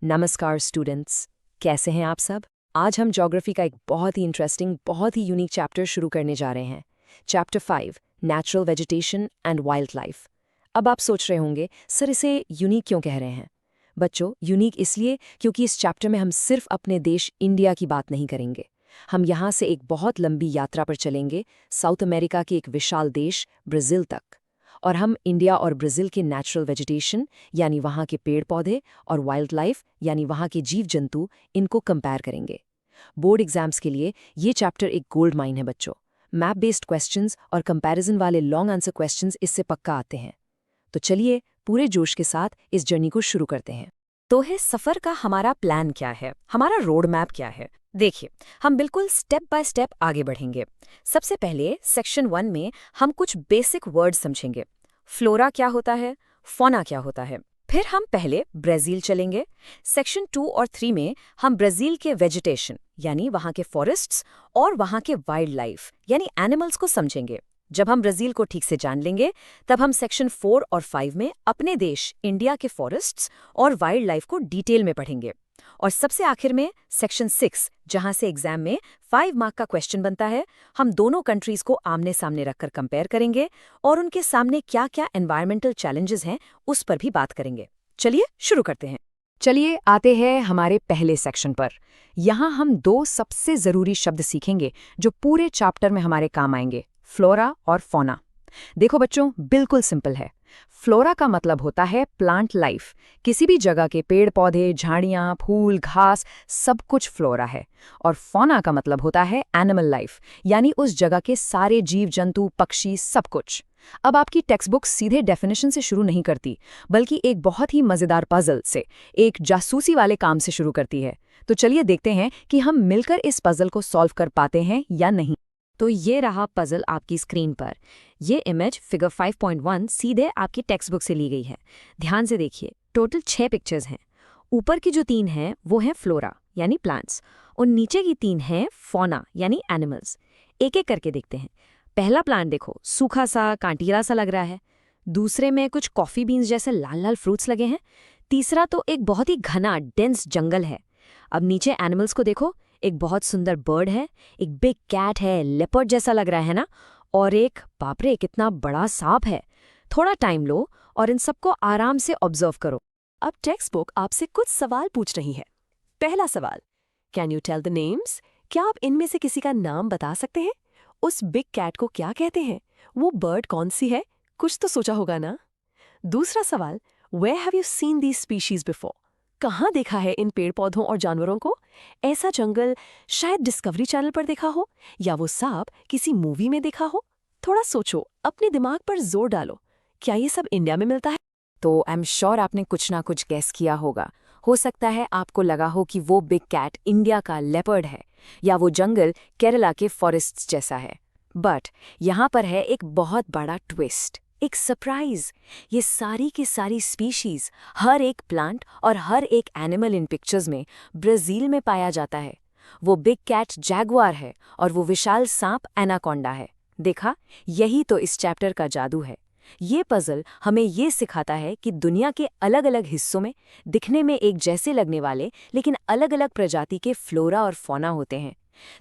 नमस्कार स्टूडेंट्स, कैसे हैं आप सब। आज हम ज्योग्राफी का एक बहुत ही इंटरेस्टिंग, बहुत ही यूनिक चैप्टर शुरू करने जा रहे हैं। Chapter 5, natural vegetation and wild life. अब आप सोच रहे होंगे, सर इसे यूनिक क्यों कह रहे हैं। बच्चों, यूनिक इसलिए क्योंकि इस चैप्टर में हम सिर्फ अपने देश इंडिया की बात नहीं करेंगे। हम यहाँ से एक बहुत लंबी यात्रा पर चलेंगे, साउथ अमेरिका के एक विशाल देश ब्राज़ील तक। और हम इंडिया और ब्राज़ील के नेचुरल वेजिटेशन यानी वहाँ के पेड़ पौधे और वाइल्ड लाइफ यानी वहाँ के जीव जंतु, इनको कंपेयर करेंगे। बोर्ड एग्जाम्स के लिए ये चैप्टर एक गोल्ड माइन है बच्चों। मैप बेस्ड क्वेश्चंस और कंपैरिजन वाले लॉन्ग आंसर क्वेश्चंस इससे पक्का आते हैं। तो चलिए पूरे जोश के साथ इस जर्नी को शुरू करते हैं। तो है सफर का हमारा प्लान क्या है, हमारा रोड मैप क्या है। देखिए, हम बिल्कुल स्टेप बाय स्टेप आगे बढ़ेंगे। सबसे पहले सेक्शन 1 में हम कुछ बेसिक वर्ड्स समझेंगे। फ्लोरा क्या होता है, फौना क्या होता है। फिर हम पहले ब्राज़ील चलेंगे। सेक्शन 2 और 3 में हम ब्राज़ील के वेजिटेशन यानी वहाँ के फॉरेस्ट्स और वहाँ के वाइल्ड लाइफ यानी एनिमल्स को समझेंगे। जब हम ब्राज़ील को ठीक से जान लेंगे, तब हम सेक्शन 4 और 5 में अपने देश इंडिया के फॉरेस्ट्स और वाइल्ड लाइफ को डिटेल में पढ़ेंगे। और सबसे आखिर में सेक्शन 6, जहां से एग्जाम में 5 मार्क का क्वेश्चन बनता है, हम दोनों कंट्रीज को आमने सामने रखकर कंपेयर करेंगे और उनके सामने क्या क्या एनवायरमेंटल चैलेंजेस हैं उस पर भी बात करेंगे। चलिए शुरू करते हैं। चलिए आते हैं हमारे पहले सेक्शन पर। यहाँ हम 2 सबसे ज़रूरी शब्द सीखेंगे जो पूरे चैप्टर में हमारे काम आएंगे, फ्लोरा और फौना। देखो बच्चों, बिल्कुल सिंपल है। फ्लोरा का मतलब होता है प्लांट लाइफ। किसी भी जगह के पेड़ पौधे, झाड़ियाँ, फूल, घास, सब कुछ फ्लोरा है। और फौना का मतलब होता है एनिमल लाइफ, यानी उस जगह के सारे जीव जंतु, पक्षी, सब कुछ। अब आपकी टेक्स्ट बुक सीधे डेफिनेशन से शुरू नहीं करती, बल्कि एक बहुत ही मज़ेदार पजल से, एक जासूसी वाले काम से शुरू करती है। तो चलिए देखते हैं कि हम मिलकर इस पजल को सॉल्व कर पाते हैं या नहीं। तो ये रहा पजल आपकी स्क्रीन पर। ये इमेज फिगर 5.1 सीधे आपकी टेक्स्ट बुक से ली गई है। ध्यान से देखिए, टोटल 6 पिक्चर्स हैं। ऊपर की जो 3 हैं वो हैं फ्लोरा यानी प्लांट्स, और नीचे की 3 हैं फौना यानी एनिमल्स। एक एक करके देखते हैं। पहला प्लांट देखो, सूखा सा, कांटीला सा लग रहा है। दूसरे में कुछ कॉफी बीन्स जैसे लाल लाल फ्रूट्स लगे हैं। तीसरा तो एक बहुत ही घना डेंस जंगल है। अब नीचे एनिमल्स को देखो, एक बहुत सुंदर बर्ड है, एक बिग कैट है, लेपर्ड जैसा लग रहा है ना, और एक, बाप रे, कितना बड़ा सांप है। थोड़ा टाइम लो और इन सबको आराम से ऑब्जर्व करो। अब टेक्स्ट बुक आपसे कुछ सवाल पूछ रही है। पहला सवाल, can you tell the names? क्या आप इनमें से किसी का नाम बता सकते हैं? उस बिग कैट को क्या कहते हैं? वो बर्ड कौन सी है? कुछ तो सोचा होगा ना। दूसरा सवाल, where have you seen these species before? कहाँ देखा है इन पेड़ पौधों और जानवरों को? ऐसा जंगल शायद डिस्कवरी चैनल पर देखा हो, या वो सांप किसी मूवी में देखा हो। थोड़ा सोचो, अपने दिमाग पर जोर डालो। क्या ये सब इंडिया में मिलता है? तो आई एम श्योर आपने कुछ ना कुछ गेस किया होगा। हो सकता है आपको लगा हो कि वो बिग कैट इंडिया का लेपर्ड है, या वो जंगल केरला के फॉरेस्ट्स जैसा है। बट यहाँ पर है एक बहुत बड़ा ट्विस्ट, एक सरप्राइज। ये सारी की सारी स्पीशीज, हर एक प्लांट और हर एक एनिमल इन पिक्चर्स में ब्राज़ील में पाया जाता है। वो बिग कैट जैगुआर है और वो विशाल सांप एनाकोंडा है। देखा, यही तो इस चैप्टर का जादू है। ये पजल हमें ये सिखाता है कि दुनिया के अलग अलग हिस्सों में दिखने में एक जैसे लगने वाले लेकिन अलग अलग प्रजाति के फ्लोरा और फौना होते हैं।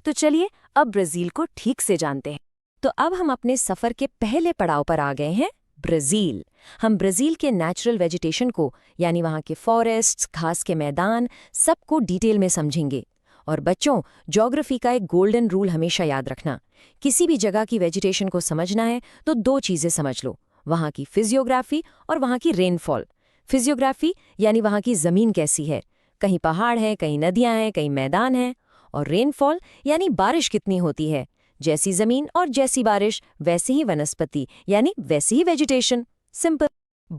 तो चलिए अब ब्राज़ील को ठीक से जानते हैं। तो अब हम अपने सफ़र के पहले पड़ाव पर आ गए हैं, ब्राज़ील। हम ब्राज़ील के नेचुरल वेजिटेशन को, यानी वहाँ के फॉरेस्ट्स, घास के मैदान, सबको डिटेल में समझेंगे। और बच्चों, ज्योग्राफी का एक गोल्डन रूल हमेशा याद रखना, किसी भी जगह की वेजिटेशन को समझना है तो 2 चीज़ें समझ लो, वहाँ की फिजियोग्राफी और वहाँ की रेनफॉल। फिजियोग्राफी यानी वहाँ की ज़मीन कैसी है, कहीं पहाड़ है, कहीं नदियाँ हैं, कहीं मैदान हैं। और रेनफॉल यानी बारिश कितनी होती है, जैसी ज़मीन और जैसी बारिश वैसी ही वनस्पति यानी वैसी ही वेजिटेशन। सिंपल।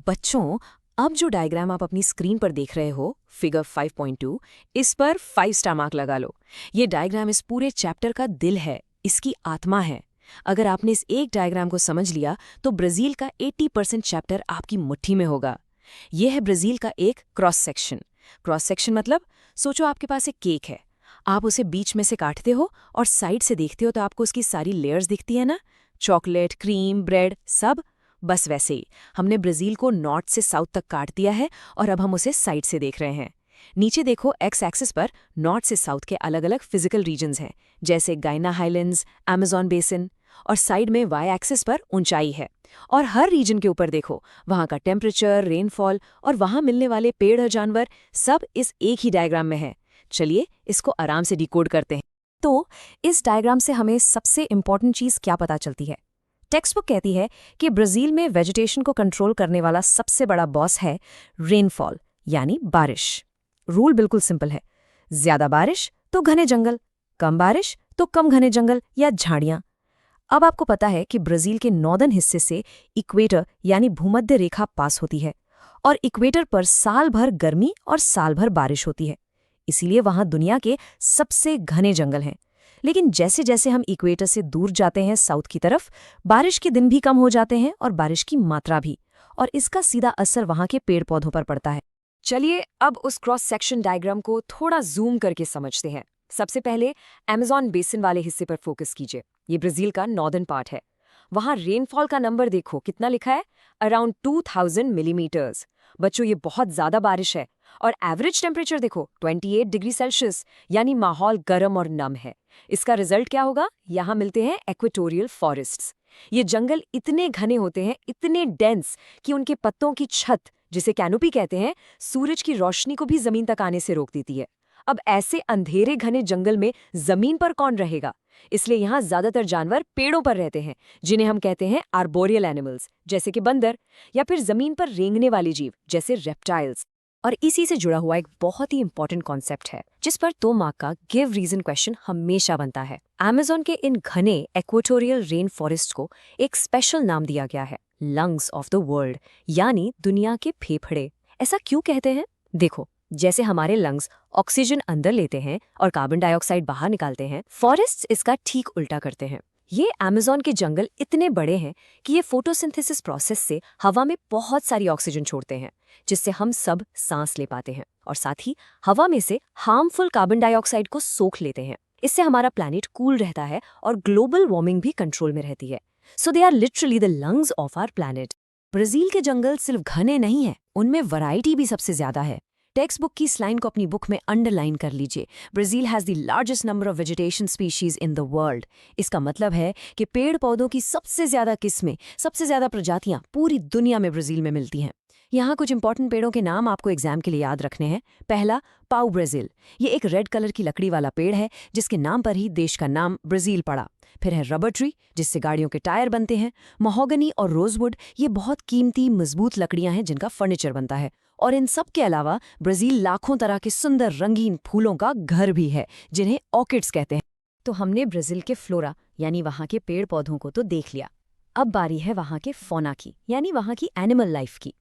बच्चों, अब जो डायग्राम आप अपनी स्क्रीन पर देख रहे हो, फिगर 5.2, इस पर 5 स्टार मार्क लगा लो। ये डायग्राम इस पूरे चैप्टर का दिल है, इसकी आत्मा है। अगर आपने इस एक डायग्राम को समझ लिया तो ब्राज़ील का 80% चैप्टर आपकी मुट्ठी में होगा। यह है ब्राज़ील का एक क्रॉस सेक्शन। क्रॉस सेक्शन मतलब, सोचो आपके पास एक केक है, आप उसे बीच में से काटते हो और साइड से देखते हो तो आपको उसकी सारी लेयर्स दिखती है ना, चॉकलेट, क्रीम, ब्रेड, सब। बस वैसे ही हमने ब्राज़ील को नॉर्थ से साउथ तक काट दिया है और अब हम उसे साइड से देख रहे हैं। नीचे देखो एक्स एक्सिस पर नॉर्थ से साउथ के अलग अलग फिजिकल रीजन्स हैं, जैसे गाइना हाइलैंड्स, अमेज़न बेसिन, और साइड में वाई एक्सिस पर ऊंचाई है। और हर रीजन के ऊपर देखो, वहाँ का टेम्परेचर, रेनफॉल और वहाँ मिलने वाले पेड़ और जानवर सब इस एक ही डायग्राम में है। चलिए इसको आराम से डिकोड करते हैं। तो इस डायग्राम से हमें सबसे इम्पॉर्टेंट चीज़ क्या पता चलती है? टेक्स्ट बुक कहती है कि ब्राज़ील में वेजिटेशन को कंट्रोल करने वाला सबसे बड़ा बॉस है रेनफॉल, यानी बारिश। रूल बिल्कुल सिंपल है, ज्यादा बारिश तो घने जंगल, कम बारिश तो कम घने जंगल या झाड़ियां। अब आपको पता है कि ब्राज़ील के नॉर्दर्न हिस्से से इक्वेटर यानी भूमध्य रेखा पास होती है, और इक्वेटर पर साल भर गर्मी और साल भर बारिश होती है। इसीलिए वहां दुनिया के सबसे घने जंगल हैं। लेकिन जैसे जैसे हम इक्वेटर से दूर जाते हैं साउथ की तरफ, बारिश के दिन भी कम हो जाते हैं और बारिश की मात्रा भी, और इसका सीधा असर वहां के पेड़ पौधों पर पड़ता है। चलिए अब उस क्रॉस सेक्शन डायग्राम को थोड़ा जूम करके समझते हैं। सबसे पहले अमेज़न बेसिन वाले हिस्से पर फोकस कीजिए। ये ब्राज़ील का नॉर्दर्न पार्ट है। वहां रेनफॉल का नंबर देखो कितना लिखा है, अराउंड 2000 मिलीमीटर्स। बच्चों, ये बहुत ज्यादा बारिश है। और एवरेज टेम्परेचर देखो 28 डिग्री सेल्सियस, यानी माहौल गर्म और नम है। इसका रिजल्ट क्या होगा? यहाँ मिलते हैं इक्वेटोरियल फॉरेस्ट्स। ये जंगल इतने घने होते हैं, इतने डेंस, कि उनके पत्तों की छत, जिसे कैनोपी कहते हैं, सूरज की रोशनी को भी जमीन तक आने से रोक देती है। अब ऐसे अंधेरे घने जंगल में जमीन पर कौन रहेगा? इसलिए यहाँ ज्यादातर जानवर पेड़ों पर रहते हैं, जिन्हें हम कहते हैं आर्बोरियल एनिमल्स, जैसे कि बंदर, या फिर जमीन पर रेंगने वाले जीव जैसे रेप्टाइल्स। और इसी से जुड़ा हुआ एक बहुत ही इंपॉर्टेंट कॉन्सेप्ट है, जिस पर तो मार्क का गिव रीजन क्वेश्चन हमेशा बनता है। अमेज़न के इन घने इक्वेटोरियल रेन फॉरेस्ट को एक स्पेशल नाम दिया गया है, लंग्स ऑफ द वर्ल्ड, यानी दुनिया के फेफड़े। ऐसा क्यों कहते हैं? देखो, जैसे हमारे लंग्स ऑक्सीजन अंदर लेते हैं और कार्बन डाइऑक्साइड बाहर निकालते हैं, फॉरेस्ट्स इसका ठीक उल्टा करते हैं। ये अमेज़न के जंगल इतने बड़े हैं कि ये फोटोसिंथेसिस प्रोसेस से हवा में बहुत सारी ऑक्सीजन छोड़ते हैं, जिससे हम सब सांस ले पाते हैं, और साथ ही हवा में से हार्मफुल कार्बन डाइऑक्साइड को सोख लेते हैं। इससे हमारा प्लैनेट कूल रहता है और ग्लोबल वार्मिंग भी कंट्रोल में रहती है। So they are literally the lungs of our planet. Brazil के जंगल सिर्फ घने नहीं हैं, उनमें वैरायटी भी सबसे ज्यादा है। टेक्स्ट बुक की इस लाइन को अपनी बुक में अंडरलाइन कर लीजिए। Brazil has the largest number of vegetation species in the world. इसका मतलब है कि पेड़ पौधों की सबसे ज्यादा किस्में, सबसे ज्यादा प्रजातियां पूरी दुनिया में ब्राज़ील में मिलती हैं। यहाँ कुछ इंपॉर्टेंट पेड़ों के नाम आपको एग्जाम के लिए याद रखने हैं। पहला, पाउ ब्राज़ील। ये एक रेड कलर की लकड़ी वाला पेड़ है, जिसके नाम पर ही देश का नाम ब्राज़ील पड़ा। फिर है रबर ट्री, जिससे गाड़ियों के टायर बनते हैं। महोगनी और रोजवुड, ये बहुत कीमती मजबूत लकड़ियां हैं जिनका फर्नीचर बनता है। और इन सब के अलावा ब्राज़ील लाखों तरह के सुंदर रंगीन फूलों का घर भी है, जिन्हें ऑर्किड्स कहते हैं। तो हमने ब्राज़ील के फ्लोरा यानी वहाँ के पेड़ पौधों को तो देख लिया। अब बारी है वहाँ के फौना की, यानी वहाँ की एनिमल लाइफ की।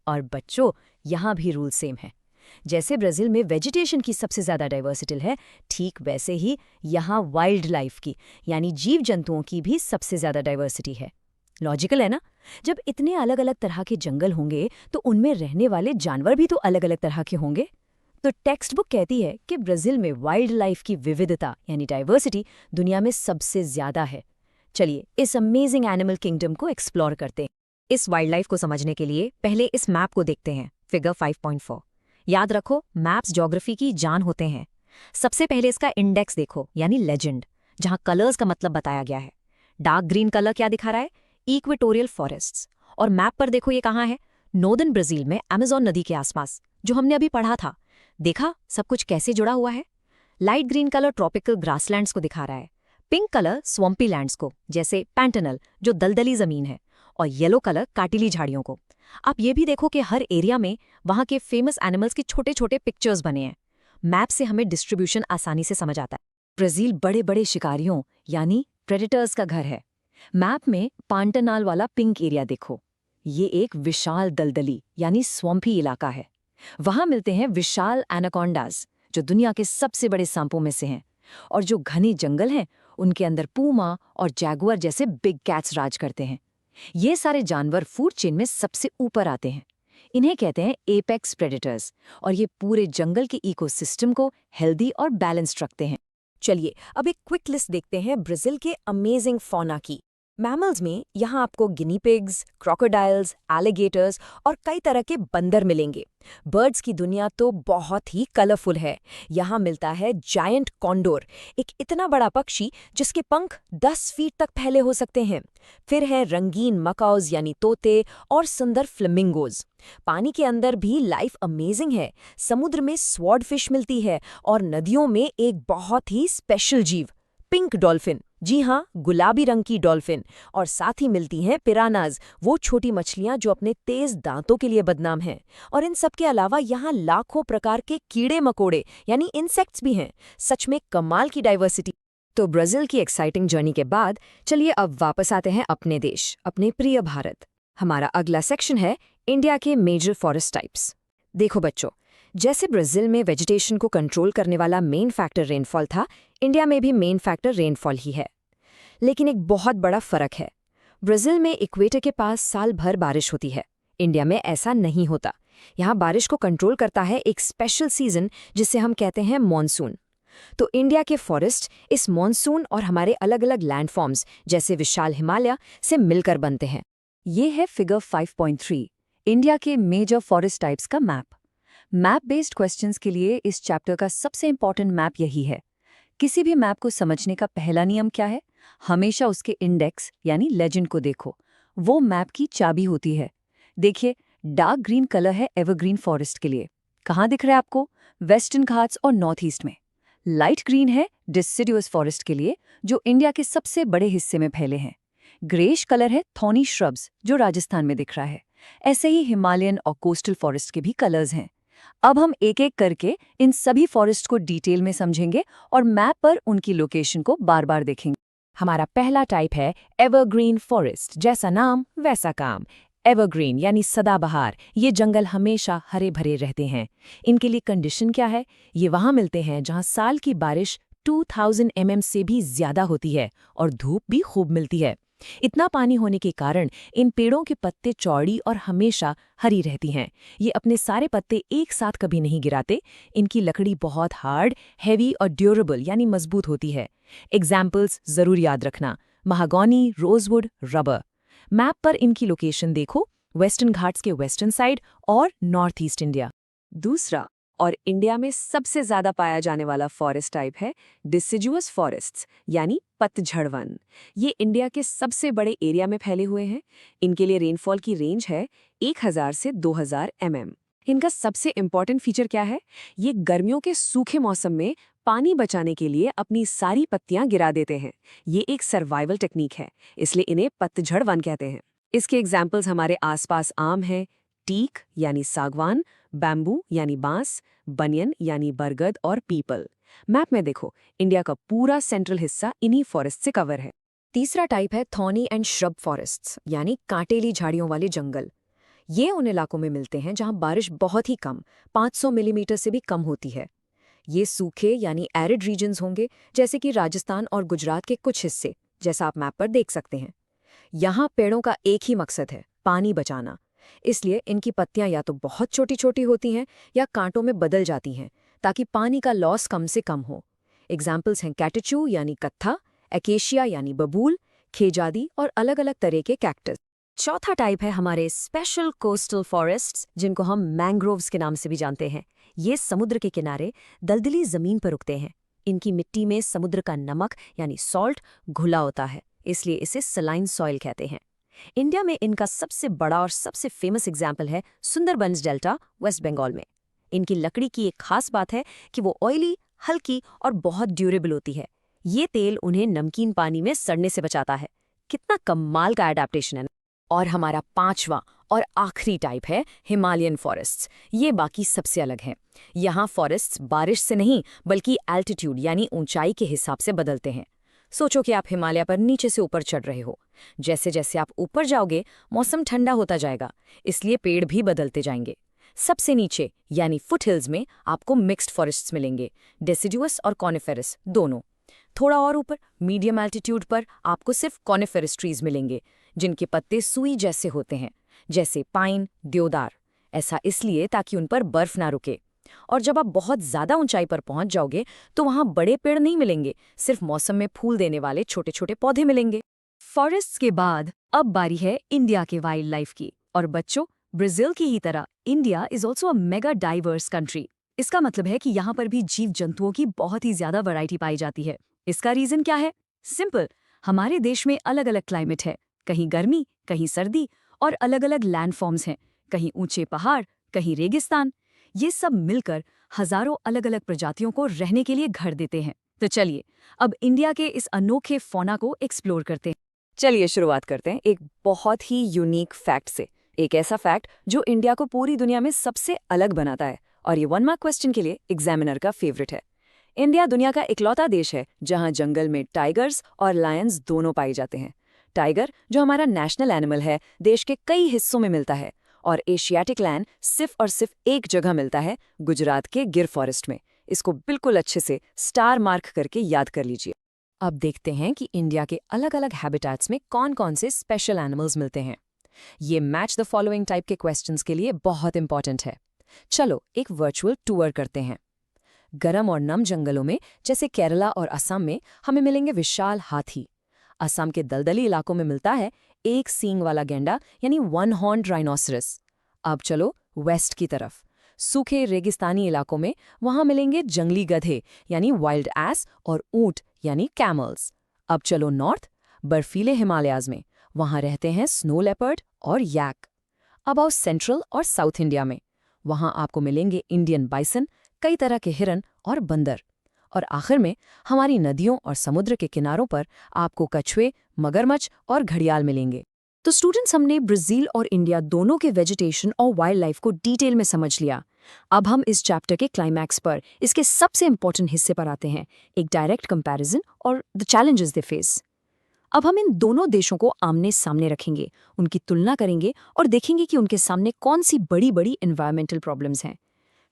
और बच्चों, यहाँ भी रूल सेम है। जैसे ब्राज़ील में वेजिटेशन की सबसे ज़्यादा डाइवर्सिटी है, ठीक वैसे ही यहाँ वाइल्ड लाइफ की, यानी जीव जंतुओं की भी सबसे ज़्यादा डाइवर्सिटी है। लॉजिकल है ना? जब इतने अलग अलग तरह के जंगल होंगे तो उनमें रहने वाले जानवर भी तो अलग अलग तरह के होंगे। तो टेक्स्ट बुक कहती है कि ब्राज़ील में वाइल्ड लाइफ की विविधता यानी डाइवर्सिटी दुनिया में सबसे ज़्यादा है। चलिए इस अमेजिंग एनिमल किंगडम को एक्सप्लोर करते हैं। इस वाइल्ड लाइफ को समझने के लिए पहले इस मैप को देखते हैं, फिगर 5.4। याद रखो, मैप्स ज्योग्राफी की जान होते हैं। सबसे पहले इसका इंडेक्स देखो, यानी लेजेंड, जहाँ कलर्स का मतलब बताया गया है। डार्क ग्रीन कलर क्या दिखा रहा है? Equatorial forests. और मैप पर देखो ये कहाँ है? नॉर्दर्न ब्राज़ील में अमेज़न नदी के आसपास, जो हमने अभी पढ़ा था। देखा सब कुछ कैसे जुड़ा हुआ है? Light green colour tropical grasslands को दिखा रहा है, पिंक कलर स्वम्पी लैंड्स को, जैसे पैंटनल जो दलदली जमीन है, और येलो कलर काटिली झाड़ियों को। आप ये भी देखो कि हर एरिया में वहाँ के फेमस एनिमल्स के छोटे छोटे पिक्चर्स बने हैं। मैप से हमें डिस्ट्रीब्यूशन आसानी से समझ आता है। ब्राज़ील बड़े बड़े शिकारियों यानी प्रेडेटर्स का घर है। मैप में पांटनाल वाला पिंक एरिया देखो, ये एक विशाल दलदली यानी स्वम्पी इलाका है। वहां मिलते हैं विशाल एनाकोंडास, जो दुनिया के सबसे बड़े सांपों में से हैं। और जो घने जंगल हैं उनके अंदर पूमा और जैगुआर जैसे बिग कैट्स राज करते हैं। ये सारे जानवर फूड चेन में सबसे ऊपर आते हैं। इन्हें कहते हैं एपेक्स प्रेडेटर्स, और ये पूरे जंगल के इकोसिस्टम को हेल्दी और बैलेंस्ड रखते हैं। चलिए अब एक क्विक लिस्ट देखते हैं ब्राज़ील के अमेजिंग फौना की। मैमल्स में यहाँ आपको गिनी पिग्स, क्रोकोडाइल्स, एलिगेटर्स और कई तरह के बंदर मिलेंगे। बर्ड्स की दुनिया तो बहुत ही कलरफुल है। यहाँ मिलता है जायंट कॉन्डोर, एक इतना बड़ा पक्षी जिसके पंख 10 फीट तक फैले हो सकते हैं। फिर है रंगीन मकाओज यानी तोते और सुंदर फ्लेमिंगोज। पानी के अंदर भी लाइफ अमेजिंग है। समुद्र में स्वॉर्ड फिश मिलती है और नदियों में एक बहुत ही स्पेशल जीव पिंक डॉल्फिन, जी हाँ, गुलाबी रंग की डॉल्फिन। और साथ ही मिलती हैं पिरानाज, वो छोटी मछलियां जो अपने तेज दांतों के लिए बदनाम हैं। और इन सब के अलावा यहाँ लाखों प्रकार के कीड़े मकोड़े यानी इंसेक्ट्स भी हैं। सच में कमाल की डाइवर्सिटी। तो ब्राजील की एक्साइटिंग जर्नी के बाद चलिए अब वापस आते हैं अपने देश, अपने प्रिय भारत। हमारा अगला सेक्शन है इंडिया के मेजर फॉरेस्ट टाइप्स। देखो बच्चों, जैसे ब्राजील में वेजिटेशन को कंट्रोल करने वाला मेन फैक्टर रेनफॉल था, इंडिया में भी मेन फैक्टर रेनफॉल ही है। लेकिन एक बहुत बड़ा फर्क है। ब्राजील में इक्वेटर के पास साल भर बारिश होती है। इंडिया में ऐसा नहीं होता। यहाँ बारिश को कंट्रोल करता है एक स्पेशल सीजन जिसे हम कहते हैं मॉनसून। तो इंडिया के फॉरेस्ट इस मॉनसून और हमारे अलग अलग लैंडफॉर्म्स जैसे विशाल हिमालय से मिलकर बनते हैं। ये है फिगर 5.3, इंडिया के मेजर फॉरेस्ट टाइप्स का मैप। मैप बेस्ड क्वेश्चंस के लिए इस चैप्टर का सबसे इंपॉर्टेंट मैप यही है। किसी भी मैप को समझने का पहला नियम क्या है? हमेशा उसके इंडेक्स यानी लेजेंड को देखो। वो मैप की चाबी होती है। देखिए, डार्क ग्रीन कलर है एवरग्रीन फॉरेस्ट के लिए। कहाँ दिख रहा है आपको? वेस्टर्न घाट्स और नॉर्थ ईस्ट में। लाइट ग्रीन है डिसिडुअस फॉरेस्ट के लिए, जो इंडिया के सबसे बड़े हिस्से में फैले हैं। ग्रेश कलर है थॉर्नी श्रब्स, जो राजस्थान में दिख रहा है। ऐसे ही हिमालयन और कोस्टल फॉरेस्ट के भी कलर्स हैं। अब हम एक एक करके इन सभी फॉरेस्ट को डिटेल में समझेंगे और मैप पर उनकी लोकेशन को बार बार देखेंगे। हमारा पहला टाइप है एवरग्रीन फॉरेस्ट। जैसा नाम वैसा काम। एवरग्रीन यानी सदाबहार। ये जंगल हमेशा हरे भरे रहते हैं। इनके लिए कंडीशन क्या है? ये वहां मिलते हैं जहां साल की बारिश 2000 mm से भी ज्यादा होती है और धूप भी खूब मिलती है। इतना पानी होने के कारण इन पेड़ों के पत्ते चौड़ी और हमेशा हरी रहती हैं। ये अपने सारे पत्ते एक साथ कभी नहीं गिराते। इनकी लकड़ी बहुत हार्ड, हैवी और ड्यूरेबल यानी मजबूत होती है। एग्जाम्पल्स जरूर याद रखना: महागौनी, रोजवुड, रबर। मैप पर इनकी लोकेशन देखो, वेस्टर्न घाट्स के वेस्टर्न साइड और नॉर्थ ईस्ट इंडिया। दूसरा और इंडिया में सबसे ज्यादा पाया जाने वाला फॉरेस्ट टाइप है डिसिडुअस फॉरेस्ट्स यानी पतझड़ वन। ये इंडिया के सबसे बड़े एरिया में फैले हुए हैं। इनके लिए रेनफॉल की रेंज है 1000 से 2000 mm। इनका सबसे इंपॉर्टेंट फीचर क्या है? ये गर्मियों के सूखे मौसम में पानी बचाने के लिए अपनी सारी पत्तियां गिरा देते हैं। ये एक सर्वाइवल टेक्निक है, इसलिए इन्हें पतझड़ वन कहते हैं। इसके एग्जाम्पल्स हमारे आसपास आम हैं, टीक यानी सागवान, बैम्बू यानी बांस, बनियन यानी बरगद और पीपल। मैप में देखो, इंडिया का पूरा सेंट्रल हिस्सा इन्हीं फॉरेस्ट से कवर है। तीसरा टाइप है थॉर्नी एंड श्रब फॉरेस्ट्स यानी कांटेली झाड़ियों वाले जंगल। ये उन इलाकों में मिलते हैं जहां बारिश बहुत ही कम, 500 मिलीमीटर से भी कम होती है। ये सूखे यानी एरिड रीजन्स होंगे, जैसे कि राजस्थान और गुजरात के कुछ हिस्से, जैसा आप मैप पर देख सकते हैं। यहाँ पेड़ों का एक ही मकसद है, पानी बचाना। इसलिए इनकी पत्तियां या तो बहुत छोटी छोटी होती हैं या कांटों में बदल जाती हैं, ताकि पानी का लॉस कम से कम हो। एग्जाम्पल्स हैं कैटचू यानी कत्था, एकेशिया यानी बबूल, खेजादी और अलग अलग तरह के कैक्टस। चौथा टाइप है हमारे स्पेशल कोस्टल फॉरेस्ट्स, जिनको हम मैंग्रोव्स के नाम से भी जानते हैं। ये समुद्र के किनारे दलदली जमीन पर उगते हैं। इनकी मिट्टी में समुद्र का नमक यानी सॉल्ट घुला होता है, इसलिए इसे सलाइन सॉइल कहते हैं। इंडिया में इनका सबसे बड़ा और सबसे फेमस एग्जाम्पल है सुंदरबंस डेल्टा, वेस्ट बंगाल में। इनकी लकड़ी की एक खास बात है कि वो ऑयली, हल्की और बहुत ड्यूरेबल होती है। ये तेल उन्हें नमकीन पानी में सड़ने से बचाता है। कितना कमाल का एडेप्टेशन है। और हमारा पांचवा और आखिरी टाइप है हिमालयन फॉरेस्ट्स। ये बाकी सबसे अलग हैं। यहाँ फॉरेस्ट्स बारिश से नहीं बल्कि एल्टीट्यूड यानी ऊंचाई के हिसाब से बदलते हैं। सोचो कि आप हिमालय पर नीचे से ऊपर चढ़ रहे हो। जैसे जैसे आप ऊपर जाओगे, मौसम ठंडा होता जाएगा, इसलिए पेड़ भी बदलते जाएंगे। सबसे नीचे यानी फुट हिल्स में आपको मिक्स्ड फॉरेस्ट्स मिलेंगे, डेसिडुअस और कॉनिफेरस दोनों। थोड़ा और ऊपर मीडियम एल्टीट्यूड पर आपको सिर्फ कॉनिफेरस ट्रीज मिलेंगे, जिनके पत्ते सुई जैसे होते हैं, जैसे पाइन, देवदार। ऐसा इसलिए ताकि उन पर बर्फ ना रुके। और जब आप बहुत ज्यादा ऊंचाई पर पहुंच जाओगे तो वहां बड़े पेड़ नहीं मिलेंगे, सिर्फ मौसम में फूल देने वाले छोटे छोटे पौधे मिलेंगे। फॉरेस्ट्स के बाद अब बारी है इंडिया के वाइल्ड लाइफ की। और बच्चों, ब्राजील की ही तरह India is also a mega diverse country. इसका मतलब है कि यहाँ पर भी जीव जंतुओं की बहुत ही ज्यादा वैरायटी पाई जाती है। इसका रीजन क्या है? सिंपल, हमारे देश में अलग अलग क्लाइमेट है, कहीं गर्मी, कहीं सर्दी, और अलग अलग लैंडफॉर्म्स हैं, कहीं ऊंचे पहाड़, कहीं रेगिस्तान। ये सब मिलकर हजारों अलग अलग प्रजातियों को रहने के लिए घर देते हैं। तो चलिए अब इंडिया के इस अनोखे फौना को एक्सप्लोर करते हैं। चलिए शुरुआत करते हैं एक बहुत ही यूनिक फैक्ट से। एक ऐसा फैक्ट जो इंडिया को पूरी दुनिया में सबसे अलग बनाता है, और ये 1 मार्क क्वेश्चन के लिए एग्जामिनर का फेवरेट है। इंडिया दुनिया का इकलौता देश है जहां जंगल में टाइगर्स और लायंस दोनों पाए जाते हैं। टाइगर, जो हमारा नेशनल एनिमल है, देश के कई हिस्सों में मिलता है, और एशियाटिक लायन सिर्फ और सिर्फ एक जगह मिलता है, गुजरात के गिर फॉरेस्ट में। इसको बिल्कुल अच्छे से स्टार मार्क करके याद कर लीजिए। अब देखते हैं कि इंडिया के अलग अलग हैबिटेट्स में कौन कौन से स्पेशल एनिमल्स मिलते हैं। ये मैच द फॉलोइंग टाइप के क्वेश्चंस के लिए बहुत इंपॉर्टेंट है। चलो एक वर्चुअल टूर करते हैं। गर्म और नम जंगलों में जैसे केरला और असम में हमें मिलेंगे विशाल हाथी। असम के दलदली इलाकों में मिलता है एक सींग वाला गैंडा यानी 1 हॉर्न्ड राइनोसरस। अब चलो वेस्ट की तरफ। सूखे रेगिस्तानी इलाकों में वहां मिलेंगे जंगली गधे यानी वाइल्ड एस और ऊंट यानी कैमल्स। अब चलो नॉर्थ, बर्फीले हिमालयाज में वहां रहते हैं स्नो लेपर्ड और यैक। अब आओ सेंट्रल और साउथ इंडिया में, वहां आपको मिलेंगे इंडियन बाइसन, कई तरह के हिरन और बंदर। और आखिर में हमारी नदियों और समुद्र के किनारों पर आपको कछुए, मगरमच्छ और घड़ियाल मिलेंगे। तो स्टूडेंट्स, हमने ब्राजील और इंडिया दोनों के वेजिटेशन और वाइल्ड लाइफ को डिटेल में समझ लिया। अब हम इस चैप्टर के क्लाइमैक्स पर, इसके सबसे इंपॉर्टेंट हिस्से पर आते हैं, एक डायरेक्ट कंपैरिजन और द चैलेंजेस दे फेस। अब हम इन दोनों देशों को आमने सामने रखेंगे, उनकी तुलना करेंगे और देखेंगे कि उनके सामने कौन सी बड़ी बड़ी एनवायरमेंटल प्रॉब्लम्स हैं।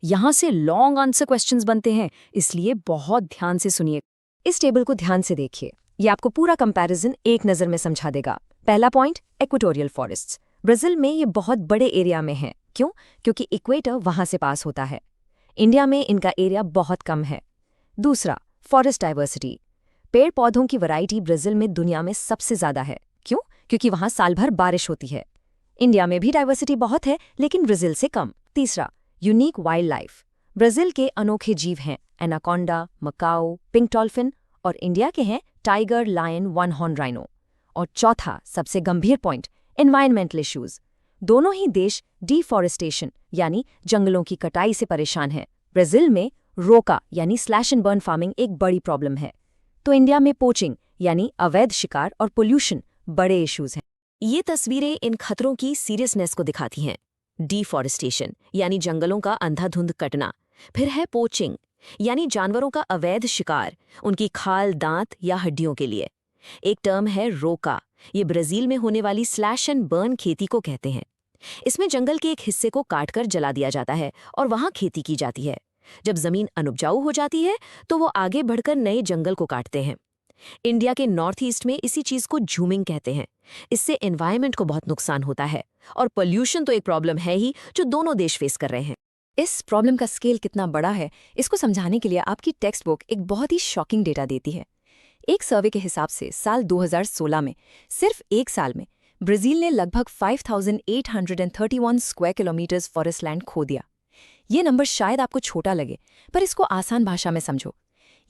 यहाँ से लॉन्ग आंसर क्वेश्चंस बनते हैं, इसलिए बहुत ध्यान से सुनिए। इस टेबल को ध्यान से देखिए, ये आपको पूरा कंपैरिजन एक नज़र में समझा देगा। पहला पॉइंट, इक्वेटोरियल फॉरेस्ट्स। ब्राजील में ये बहुत बड़े एरिया में है। क्यों? क्योंकि इक्वेटर वहां से पास होता है। इंडिया में इनका एरिया बहुत कम है। दूसरा, फॉरेस्ट डाइवर्सिटी। पेड़ पौधों की वैरायटी ब्राजील में दुनिया में सबसे ज्यादा है। क्यों? क्योंकि वहां साल भर बारिश होती है। इंडिया में भी डाइवर्सिटी बहुत है, लेकिन ब्राजील से कम। तीसरा, यूनिक वाइल्ड लाइफ। ब्राजील के अनोखे जीव हैं एनाकोंडा, मकाओ, पिंक डॉल्फिन, और इंडिया के हैं टाइगर, लायन, 1 हॉर्न राइनो। और चौथा, सबसे गंभीर पॉइंट, एनवायरमेंटल इश्यूज। दोनों ही देश डिफॉरेस्टेशन यानी जंगलों की कटाई से परेशान हैं। ब्राजील में रोका यानी स्लैश एंड बर्न फार्मिंग एक बड़ी प्रॉब्लम है, तो इंडिया में पोचिंग यानी अवैध शिकार और पोल्यूशन बड़े इश्यूज हैं। ये तस्वीरें इन खतरों की सीरियसनेस को दिखाती हैं। डिफॉरेस्टेशन यानी जंगलों का अंधाधुंध कटना, फिर है पोचिंग यानी जानवरों का अवैध शिकार, उनकी खाल, दांत या हड्डियों के लिए। एक टर्म है रोका, ये ब्राजील में होने वाली स्लैश एंड बर्न खेती को कहते हैं। इसमें जंगल के एक हिस्से को काटकर जला दिया जाता है और वहां खेती की जाती है। जब जमीन अनुपजाऊ हो जाती है तो वो आगे बढ़कर नए जंगल को काटते हैं। इंडिया के नॉर्थ ईस्ट में इसी चीज को झूमिंग कहते हैं। इससे एनवायरनमेंट को बहुत नुकसान होता है, और पोल्यूशन तो एक प्रॉब्लम है ही जो दोनों देश फेस कर रहे हैं। इस प्रॉब्लम का स्केल कितना बड़ा है, इसको समझाने के लिए आपकी टेक्स्ट बुक एक बहुत ही शॉकिंग डेटा देती है। एक सर्वे के हिसाब से साल 2016 में सिर्फ एक साल में ब्राजील ने लगभग 5,831 स्क्वायर किलोमीटर्स फॉरेस्ट लैंड खो दिया। ये नंबर शायद आपको छोटा लगे, पर इसको आसान भाषा में समझो।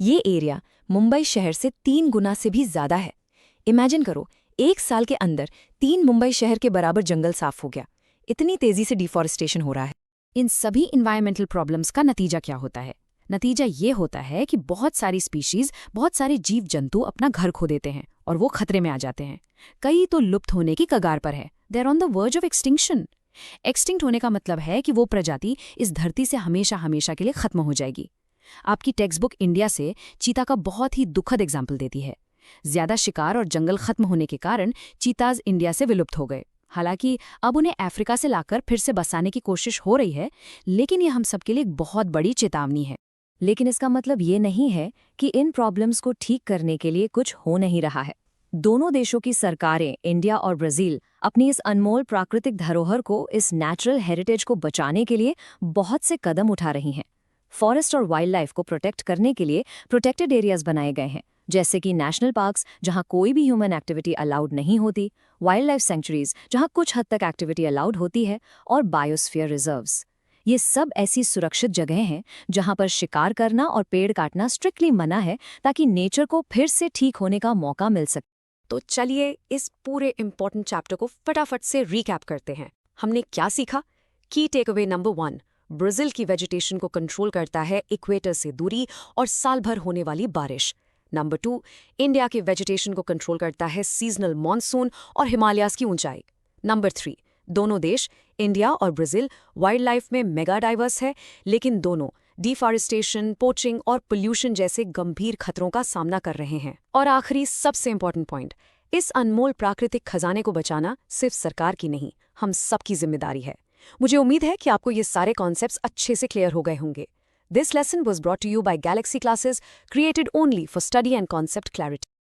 ये एरिया मुंबई शहर से 3 गुना से भी ज्यादा है। इमेजिन करो, एक साल के अंदर 3 मुंबई शहर के बराबर जंगल साफ हो गया। इतनी तेजी से डिफॉरेस्टेशन हो रहा है। इन सभी इन्वायरमेंटल प्रॉब्लम्स का नतीजा क्या होता है? नतीजा ये होता है कि बहुत सारी स्पीशीज, बहुत सारे जीव जंतु अपना घर खो देते हैं और वो खतरे में आ जाते हैं। कई तो लुप्त होने की कगार पर है। They are on the verge of extinction. Extinct होने का मतलब है कि वो प्रजाति इस धरती से हमेशा हमेशा के लिए खत्म हो जाएगी। आपकी टेक्स्ट बुक इंडिया से चीता का बहुत ही दुखद एग्जाम्पल देती है। ज्यादा शिकार और जंगल खत्म होने के कारण चीताज इंडिया से विलुप्त हो गए। हालांकि अब उन्हें अफ्रीका से लाकर फिर से बसाने की कोशिश हो रही है, लेकिन यह हम सबके लिए एक बहुत बड़ी चेतावनी है। लेकिन इसका मतलब ये नहीं है कि इन प्रॉब्लम्स को ठीक करने के लिए कुछ हो नहीं रहा है। दोनों देशों की सरकारें, इंडिया और ब्राजील, अपनी इस अनमोल प्राकृतिक धरोहर को, इस नेचुरल हेरिटेज को बचाने के लिए बहुत से कदम उठा रही हैं। फॉरेस्ट और वाइल्ड लाइफ को प्रोटेक्ट करने के लिए प्रोटेक्टेड एरियाज बनाए गए हैं, जैसे कि नेशनल पार्क्स जहां कोई भी ह्यूमन एक्टिविटी अलाउड नहीं होती, वाइल्ड लाइफ सेंचुरीज जहां कुछ हद तक एक्टिविटी अलाउड होती है, और बायोस्फीयर रिजर्व्स। ये सब ऐसी सुरक्षित जगहें हैं जहां पर शिकार करना और पेड़ काटना स्ट्रिक्टली मना है, ताकि नेचर को फिर से ठीक होने का मौका मिल सके। तो चलिए इस पूरे इंपॉर्टेंट चैप्टर को फटाफट से रिकैप करते हैं। हमने क्या सीखा? की टेक अवे नंबर 1, ब्राजील की वेजिटेशन को कंट्रोल करता है इक्वेटर से दूरी और साल भर होने वाली बारिश। नंबर 2, इंडिया के वेजिटेशन को कंट्रोल करता है सीजनल मॉनसून और हिमालयाज की ऊंचाई। नंबर 3, दोनों देश इंडिया और ब्राजील वाइल्ड लाइफ में मेगा डाइवर्स है, लेकिन दोनों डिफॉरेस्टेशन, पोचिंग और पोल्यूशन जैसे गंभीर खतरों का सामना कर रहे हैं। और आखिरी सबसे इंपॉर्टेंट पॉइंट, इस अनमोल प्राकृतिक खजाने को बचाना सिर्फ सरकार की नहीं, हम सबकी जिम्मेदारी है। मुझे उम्मीद है कि आपको ये सारे कॉन्सेप्ट्स अच्छे से क्लियर हो गए होंगे। This lesson was brought to you by Galaxy Classes, created only for study and concept clarity.